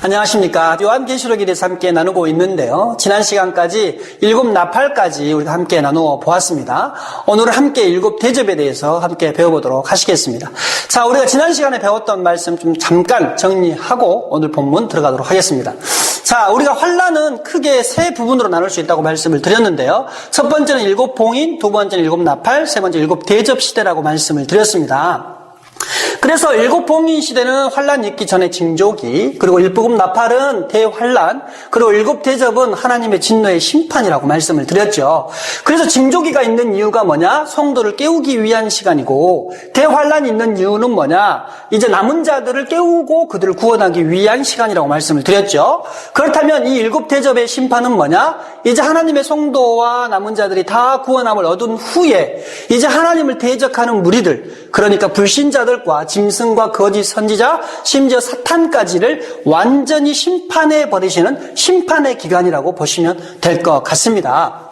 안녕하십니까. 요한계시록에 대해서 함께 나누고 있는데요. 지난 시간까지 7 나팔까지 우리가 함께 나누어 보았습니다. 오늘은 함께 7 대접에 대해서 함께 배워보도록 하시겠습니다. 자, 우리가 지난 시간에 배웠던 말씀 좀 잠깐 정리하고 오늘 본문 들어가도록 하겠습니다. 자, 우리가 환란은 크게 세 부분으로 나눌 수 있다고 말씀을 드렸는데요. 첫 번째는 7 봉인, 두 번째는 7 나팔, 세 번째 7 대접 시대라고 말씀을 드렸습니다. 그래서 7 봉인 시대는 환란이 있기 전에 징조기, 그리고 7 나팔은 대환란, 그리고 7 대접은 하나님의 진노의 심판이라고 말씀을 드렸죠. 그래서 징조기가 있는 이유가 뭐냐? 성도를 깨우기 위한 시간이고, 대환란이 있는 이유는 뭐냐? 이제 남은 자들을 깨우고 그들을 구원하기 위한 시간이라고 말씀을 드렸죠. 그렇다면 이 7 대접의 심판은 뭐냐? 이제 하나님의 성도와 남은 자들이 다 구원함을 얻은 후에 이제 하나님을 대적하는 무리들, 그러니까 불신자들과 짐승과 거짓 선지자, 심지어 사탄까지를 완전히 심판해 버리시는 심판의 기간이라고 보시면 될 것 같습니다.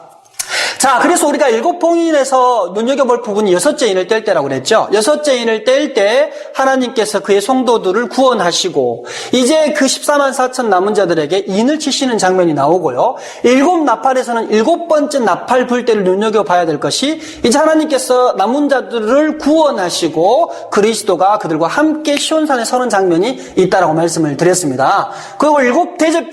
자, 그래서 우리가 7 봉인에서 눈여겨볼 부분이 6째 인을 뗄 때라고 그랬죠. 6째 인을 뗄 때 하나님께서 그의 성도들을 구원하시고 이제 그 14만 4천 남은 자들에게 인을 치시는 장면이 나오고요. 7 나팔에서는 7번째 나팔 불 때를 눈여겨봐야 될 것이 이제 하나님께서 남은 자들을 구원하시고 그리스도가 그들과 함께 시온산에 서는 장면이 있다라고 말씀을 드렸습니다. 그리고 7 대접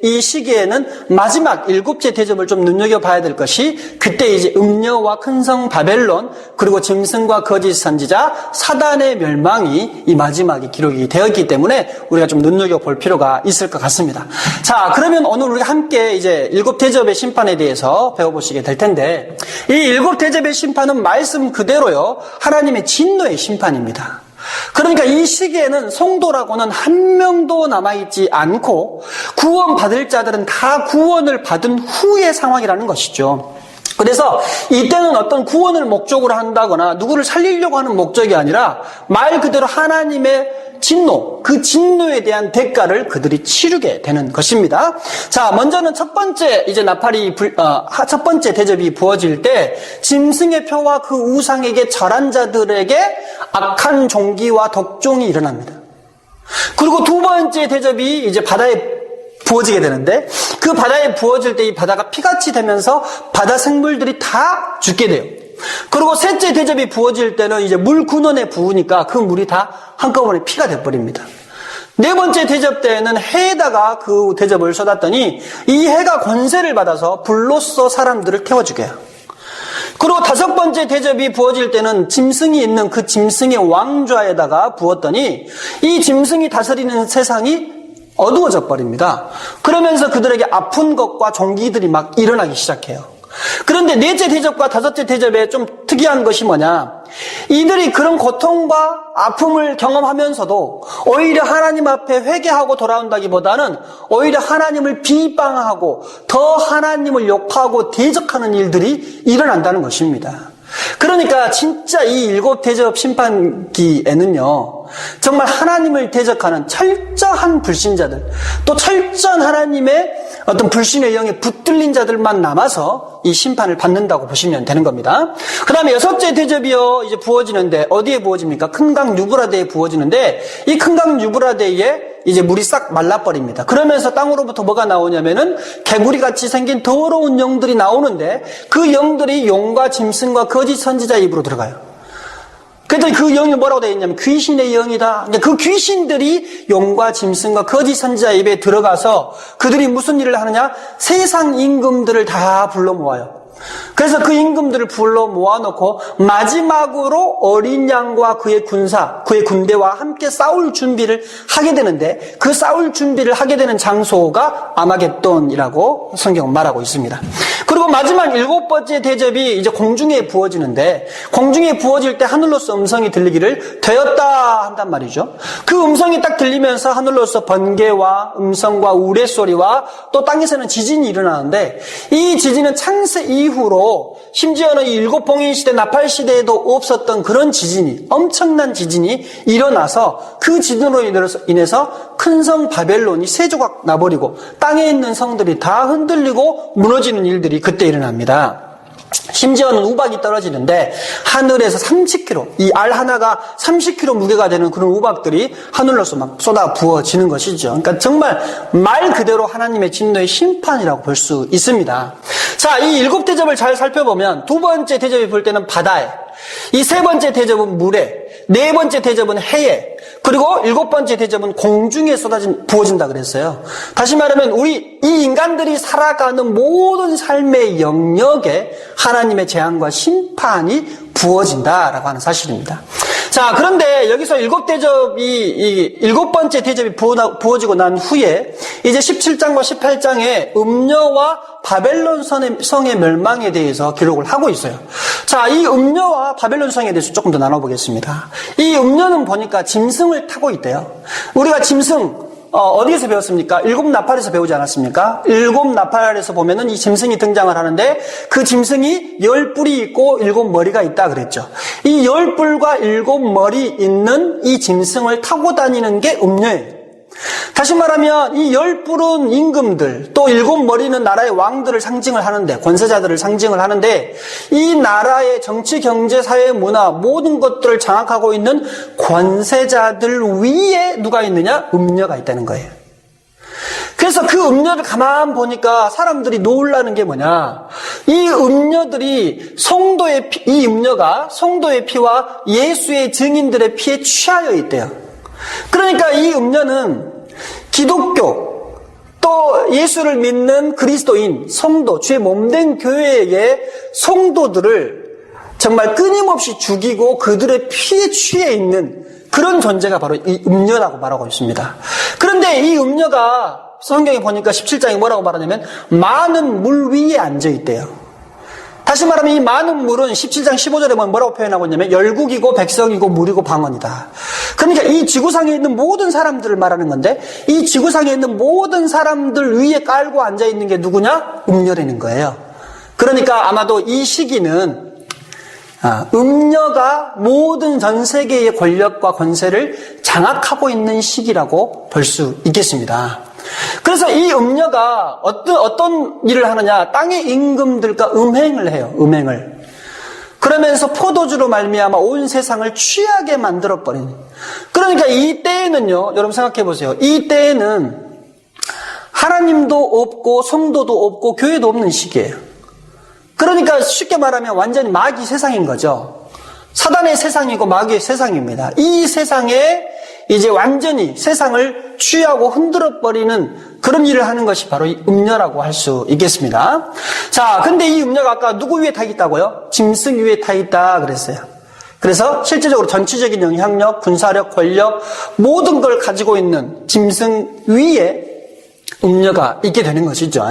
이 시기에는 마지막 7째 대접을 좀 눈여겨봐야 될 것이 그때 이제 음녀와 큰성 바벨론 그리고 짐승과 거짓 선지자 사단의 멸망이 이 마지막에 기록이 되었기 때문에 우리가 좀 눈여겨볼 필요가 있을 것 같습니다. 자, 그러면 오늘 우리가 함께 이제 7 대접의 심판에 대해서 배워보시게 될 텐데 이 7 대접의 심판은 말씀 그대로요 하나님의 진노의 심판입니다. 그러니까 이 시기에는 성도라고는 한 명도 남아있지 않고 구원받을 자들은 다 구원을 받은 후의 상황이라는 것이죠. 그래서 이때는 어떤 구원을 목적으로 한다거나 누구를 살리려고 하는 목적이 아니라 말 그대로 하나님의 진노, 그 진노에 대한 대가를 그들이 치르게 되는 것입니다. 자, 먼저는 첫 번째 이제 나팔이 첫 번째 대접이 부어질 때 짐승의 표와 그 우상에게 절한 자들에게 악한 종기와 독종이 일어납니다. 그리고 두 번째 대접이 이제 바다에 부어지게 되는데 그 바다에 부어질 때 이 바다가 피같이 되면서 바다 생물들이 다 죽게 돼요. 그리고 셋째 대접이 부어질 때는 이제 물 근원에 부으니까 그 물이 다 한꺼번에 피가 돼버립니다. 네 번째 대접 때에는 해에다가 그 대접을 쏟았더니 이 해가 권세를 받아서 불로써 사람들을 태워주게 해요. 그리고 다섯 번째 대접이 부어질 때는 짐승이 있는 그 짐승의 왕좌에다가 부었더니 이 짐승이 다스리는 세상이 어두워져 버립니다. 그러면서 그들에게 아픈 것과 종기들이 막 일어나기 시작해요. 그런데 넷째 대접과 다섯째 대접에 좀 특이한 것이 뭐냐? 이들이 그런 고통과 아픔을 경험하면서도 오히려 하나님 앞에 회개하고 돌아온다기보다는 오히려 하나님을 비방하고 더 하나님을 욕하고 대적하는 일들이 일어난다는 것입니다. 그러니까 진짜 이 7 대접 심판기에는요 정말 하나님을 대적하는 철저한 불신자들 또 철저한 하나님의 어떤 불신의 영에 붙들린 자들만 남아서 이 심판을 받는다고 보시면 되는 겁니다. 그 다음에 6째 대접이요 이제 부어지는데 어디에 부어집니까? 큰 강 유브라데에 부어지는데 이 큰 강 유브라데에 이제 물이 싹 말라버립니다. 그러면서 땅으로부터 뭐가 나오냐면은 개구리같이 생긴 더러운 영들이 나오는데 그 영들이 용과 짐승과 거짓 선지자 입으로 들어가요. 그랬더니 그 영이 뭐라고 되어 있냐면 귀신의 영이다. 그 귀신들이 용과 짐승과 거짓 선지자 입에 들어가서 그들이 무슨 일을 하느냐? 세상 임금들을 다 불러 모아요. 그래서 그 임금들을 불러 모아놓고 마지막으로 어린 양과 그의 군사, 그의 군대와 함께 싸울 준비를 하게 되는데 그 싸울 준비를 하게 되는 장소가 아마겟돈이라고 성경은 말하고 있습니다. 그리고 마지막 7번째 대접이 이제 공중에 부어지는데 공중에 부어질 때 하늘로서 음성이 들리기를 되었다 한단 말이죠. 그 음성이 딱 들리면서 하늘로서 번개와 음성과 우레소리와 또 땅에서는 지진이 일어나는데 이 지진은 창세 이후로 심지어는 이 7 봉인 시대 나팔 시대에도 없었던 그런 지진이 엄청난 지진이 일어나서 그 지진으로 인해서 큰 성 바벨론이 세 조각 나버리고 땅에 있는 성들이 다 흔들리고 무너지는 일들이 그때 일어납니다. 심지어는 우박이 떨어지는데 하늘에서 30kg, 이 알 하나가 30kg 무게가 되는 그런 우박들이 하늘로서 막 쏟아 부어지는 것이죠. 그러니까 정말 말 그대로 하나님의 진노의 심판이라고 볼 수 있습니다. 자, 이 7대접을 잘 살펴보면 두 번째 대접이 볼 때는 바다에, 이 세 번째 대접은 물에, 네 번째 대접은 해에, 그리고 7번째 대접은 공중에 부어진다 그랬어요. 다시 말하면 이 인간들이 살아가는 모든 삶의 영역에 하나님의 재앙과 심판이 부어진다라고 하는 사실입니다. 자, 그런데 여기서 7번째 대접이 부어지고 난 후에 이제 17장과 18장에 음녀와 바벨론 성의 멸망에 대해서 기록을 하고 있어요. 자, 이 음녀와 바벨론 성에 대해서 조금 더 나눠보겠습니다. 이 음녀는 보니까 짐승을 타고 있대요. 우리가 짐승 어디에서 배웠습니까? 7나팔에서 배우지 않았습니까? 7나팔에서 보면은 이 짐승이 등장을 하는데 그 짐승이 10뿔이 있고 7머리가 있다 그랬죠. 이 10뿔과 7머리 있는 이 짐승을 타고 다니는 게 음녀예요. 다시 말하면 이 10뿔은 임금들, 또 7머리는 나라의 왕들을 상징을 하는데, 권세자들을 상징을 하는데, 이 나라의 정치, 경제, 사회, 문화 모든 것들을 장악하고 있는 권세자들 위에 누가 있느냐? 음녀가 있다는 거예요. 그래서 그 음녀를 가만 보니까 사람들이 놀라는 게 뭐냐? 이 음녀들이 이 음녀가 성도의 피와 예수의 증인들의 피에 취하여 있대요. 그러니까 이 음녀는 기독교, 또 예수를 믿는 그리스도인, 성도, 주의 몸된 교회의 성도들을 정말 끊임없이 죽이고 그들의 피에 취해 있는 그런 존재가 바로 이 음녀라고 말하고 있습니다. 그런데 이 음녀가 성경에 보니까 17장에 뭐라고 말하냐면 많은 물 위에 앉아 있대요. 다시 말하면 이 많은 물은 17장 15절에 보면 뭐라고 표현하고 있냐면 열국이고 백성이고 물이고 방언이다. 그러니까 이 지구상에 있는 모든 사람들을 말하는 건데 이 지구상에 있는 모든 사람들 위에 깔고 앉아있는 게 누구냐? 음녀라는 거예요. 그러니까 아마도 이 시기는 음녀가 모든 전 세계의 권력과 권세를 장악하고 있는 시기라고 볼 수 있겠습니다. 그래서 이 음녀가 어떤 일을 하느냐? 땅의 임금들과 음행을 해요. 음행을. 그러면서 포도주로 말미암아 온 세상을 취하게 만들어버리는. 그러니까 이 때에는요, 여러분 생각해 보세요. 이 때에는 하나님도 없고 성도도 없고 교회도 없는 시기예요. 그러니까 쉽게 말하면 완전히 마귀 세상인 거죠. 사단의 세상이고 마귀의 세상입니다. 이 세상에 이제 완전히 세상을 취하고 흔들어버리는 그런 일을 하는 것이 바로 이 음녀라고 할 수 있겠습니다. 자, 근데 이 음녀가 아까 누구 위에 타 있다고요? 짐승 위에 타 있다 그랬어요. 그래서 실제적으로 전체적인 영향력, 군사력, 권력 모든 걸 가지고 있는 짐승 위에 음녀가 있게 되는 것이죠.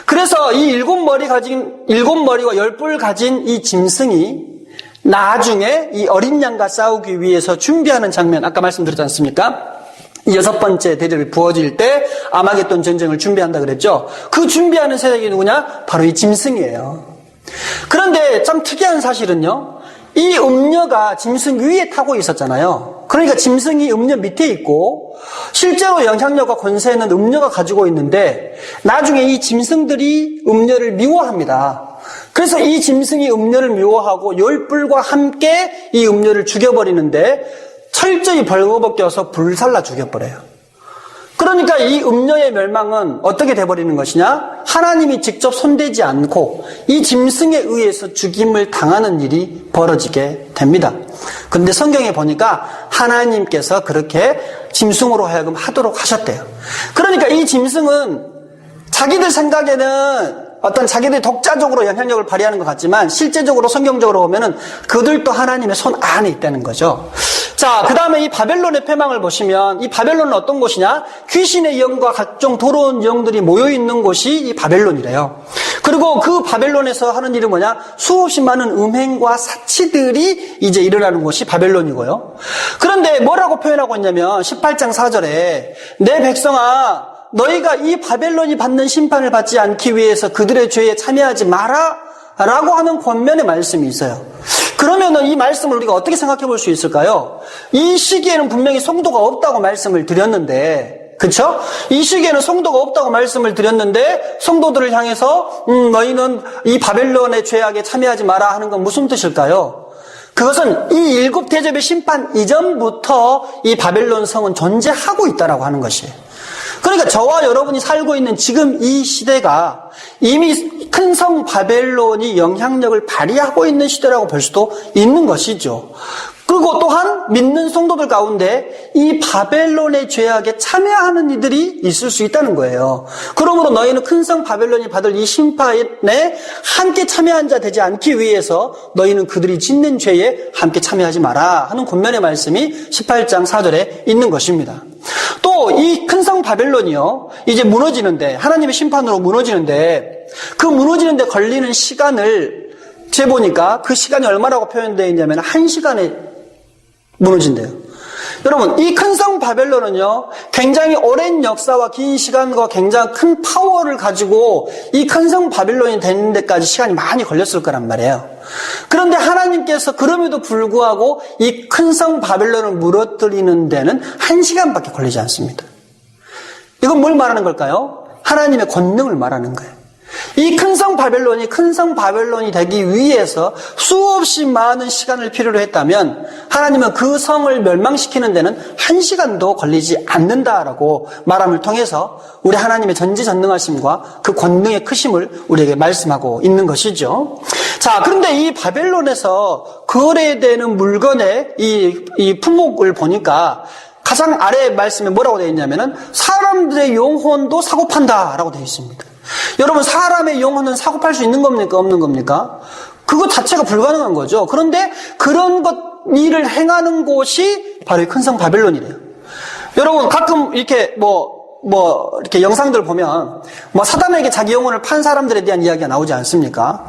그래서 이 7머리와 10뿔 가진 이 짐승이 나중에 이 어린 양과 싸우기 위해서 준비하는 장면, 아까 말씀드렸지 않습니까? 6번째 대접이 부어질 때 아마겟돈 전쟁을 준비한다 그랬죠? 그 준비하는 세력이 누구냐? 바로 이 짐승이에요. 그런데 참 특이한 사실은요, 이 음녀가 짐승 위에 타고 있었잖아요. 그러니까 짐승이 음녀 밑에 있고 실제로 영향력과 권세는 음녀가 가지고 있는데 나중에 이 짐승들이 음녀를 미워합니다. 그래서 이 짐승이 음녀를 미워하고 10뿔과 함께 이 음녀를 죽여버리는데 철저히 벌거벗겨서 불살라 죽여버려요. 그러니까 이 음녀의 멸망은 어떻게 돼버리는 것이냐? 하나님이 직접 손대지 않고 이 짐승에 의해서 죽임을 당하는 일이 벌어지게 됩니다. 그런데 성경에 보니까 하나님께서 그렇게 짐승으로 하여금 하도록 하셨대요. 그러니까 이 짐승은 자기들 생각에는 어떤 자기들이 독자적으로 영향력을 발휘하는 것 같지만 실제적으로 성경적으로 보면은 그들도 하나님의 손 안에 있다는 거죠. 자, 그 다음에 이 바벨론의 패망을 보시면 이 바벨론은 어떤 곳이냐? 귀신의 영과 각종 더러운 영들이 모여있는 곳이 이 바벨론이래요. 그리고 그 바벨론에서 하는 일은 뭐냐? 수없이 많은 음행과 사치들이 이제 일어나는 곳이 바벨론이고요. 그런데 뭐라고 표현하고 있냐면 18장 4절에 내 백성아 너희가 이 바벨론이 받는 심판을 받지 않기 위해서 그들의 죄에 참여하지 마라 라고 하는 권면의 말씀이 있어요. 그러면은 이 말씀을 우리가 어떻게 생각해 볼 수 있을까요? 이 시기에는 분명히 성도가 없다고 말씀을 드렸는데 그쵸? 이 시기에는 성도가 없다고 말씀을 드렸는데 성도들을 향해서 너희는 이 바벨론의 죄악에 참여하지 마라 하는 건 무슨 뜻일까요? 그것은 이 일곱 대접의 심판 이전부터 이 바벨론 성은 존재하고 있다라고 하는 것이에요. 그러니까 저와 여러분이 살고 있는 지금 이 시대가 이미 큰 성 바벨론이 영향력을 발휘하고 있는 시대라고 볼 수도 있는 것이죠. 그리고 또한 믿는 성도들 가운데 이 바벨론의 죄악에 참여하는 이들이 있을 수 있다는 거예요. 그러므로 너희는 큰 성 바벨론이 받을 이 심판에 함께 참여한 자 되지 않기 위해서 너희는 그들이 짓는 죄에 함께 참여하지 마라 하는 권면의 말씀이 18장 4절에 있는 것입니다. 또 이 큰 성 바벨론이요, 이제 무너지는데, 하나님의 심판으로 무너지는데, 그 무너지는데 걸리는 시간을 재보니까 그 시간이 얼마라고 표현되어 있냐면 1시간에 무너진대요. 여러분, 이 큰 성 바벨론은요, 굉장히 오랜 역사와 긴 시간과 굉장히 큰 파워를 가지고 이 큰 성 바벨론이 되는 데까지 시간이 많이 걸렸을 거란 말이에요. 그런데 하나님께서 그럼에도 불구하고 이 큰 성 바벨론을 무너뜨리는 데는 1시간밖에 걸리지 않습니다. 이건 뭘 말하는 걸까요? 하나님의 권능을 말하는 거예요. 이 큰 성 바벨론이 큰 성 바벨론이 되기 위해서 수없이 많은 시간을 필요로 했다면 하나님은 그 성을 멸망시키는 데는 1시간도 걸리지 않는다라고 말함을 통해서 우리 하나님의 전지전능하심과 그 권능의 크심을 우리에게 말씀하고 있는 것이죠. 자, 그런데 이 바벨론에서 거래되는 물건의 이 품목을 보니까 가장 아래 말씀에 뭐라고 되어 있냐면은 사람들의 영혼도 사고 판다라고 되어 있습니다. 여러분, 사람의 영혼은 사고 팔 수 있는 겁니까? 없는 겁니까? 그거 자체가 불가능한 거죠. 그런데 그런 일을 행하는 곳이 바로 이 큰 성 바벨론이래요. 여러분, 가끔 이렇게 이렇게 영상들 보면 사단에게 자기 영혼을 판 사람들에 대한 이야기가 나오지 않습니까?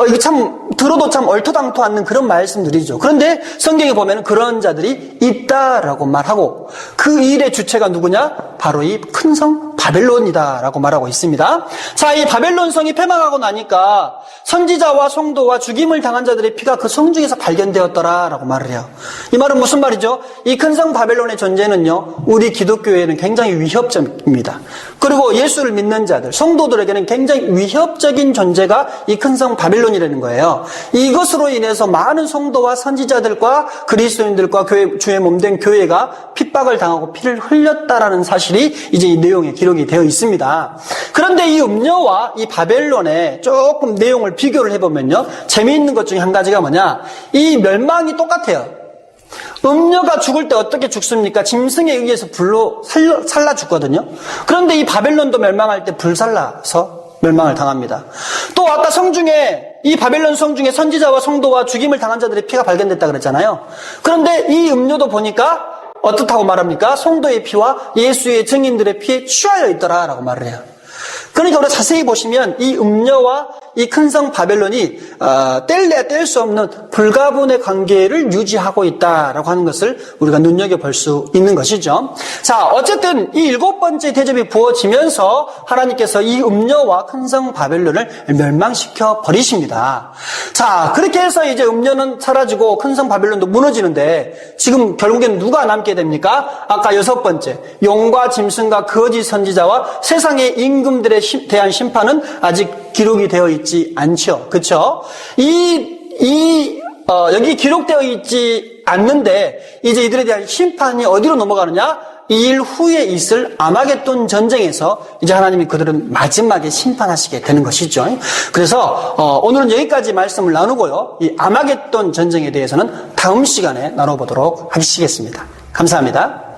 이게 참 들어도 참 얼토당토 않는 그런 말씀들이죠. 그런데 성경에 보면 그런 자들이 있다라고 말하고 그 일의 주체가 누구냐? 바로 이 큰 성 바벨론이다라고 말하고 있습니다. 자, 이 바벨론 성이 패망하고 나니까 선지자와 성도와 죽임을 당한 자들의 피가 그 성 중에서 발견되었더라라고 말을 해요. 이 말은 무슨 말이죠? 이 큰 성 바벨론의 존재는요, 우리 기독교에는 굉장히 위협적입니다. 그리고 예수를 믿는 자들, 성도들에게는 굉장히 위협적인 존재가 이 큰 성 바벨론이라는 거예요. 이것으로 인해서 많은 성도와 선지자들과 그리스도인들과 주의 몸된 교회가 핍박을 당하고 피를 흘렸다라는 사실이 이제 이 내용에 기록이 되어 있습니다. 그런데 이 음녀와 이 바벨론의 조금 내용을 비교를 해보면요, 재미있는 것 중에 한 가지가 뭐냐, 이 멸망이 똑같아요. 음녀가 죽을 때 어떻게 죽습니까? 짐승에 의해서 불로 살라 죽거든요. 그런데 이 바벨론도 멸망할 때 불살라서 멸망을 당합니다. 또 아까 성 중에, 이 바벨론 성 중에 선지자와 성도와 죽임을 당한 자들의 피가 발견됐다 그랬잖아요. 그런데 이 음녀도 보니까 어떻다고 말합니까? 성도의 피와 예수의 증인들의 피에 취하여 있더라라고 말을 해요. 그러니까 우리가 자세히 보시면 이 음녀와 이 큰 성 바벨론이 뗄래야 뗄 수 없는 불가분의 관계를 유지하고 있다라고 하는 것을 우리가 눈여겨볼 수 있는 것이죠. 자, 어쨌든 이 7번째 대접이 부어지면서 하나님께서 이 음녀와 큰 성 바벨론을 멸망시켜 버리십니다. 자, 그렇게 해서 이제 음녀는 사라지고 큰 성 바벨론도 무너지는데 지금 결국엔 누가 남게 됩니까? 아까 6번째, 용과 짐승과 거짓 선지자와 세상의 임금들에 대한 심판은 아직 기록이 되어 있지 않죠. 그렇죠? 여기 기록되어 있지 않는데 이제 이들에 대한 심판이 어디로 넘어가느냐? 이 일 후에 있을 아마겟돈 전쟁에서 이제 하나님이 그들은 마지막에 심판하시게 되는 것이죠. 그래서 오늘은 여기까지 말씀을 나누고요, 이 아마겟돈 전쟁에 대해서는 다음 시간에 나눠보도록 하시겠습니다. 감사합니다.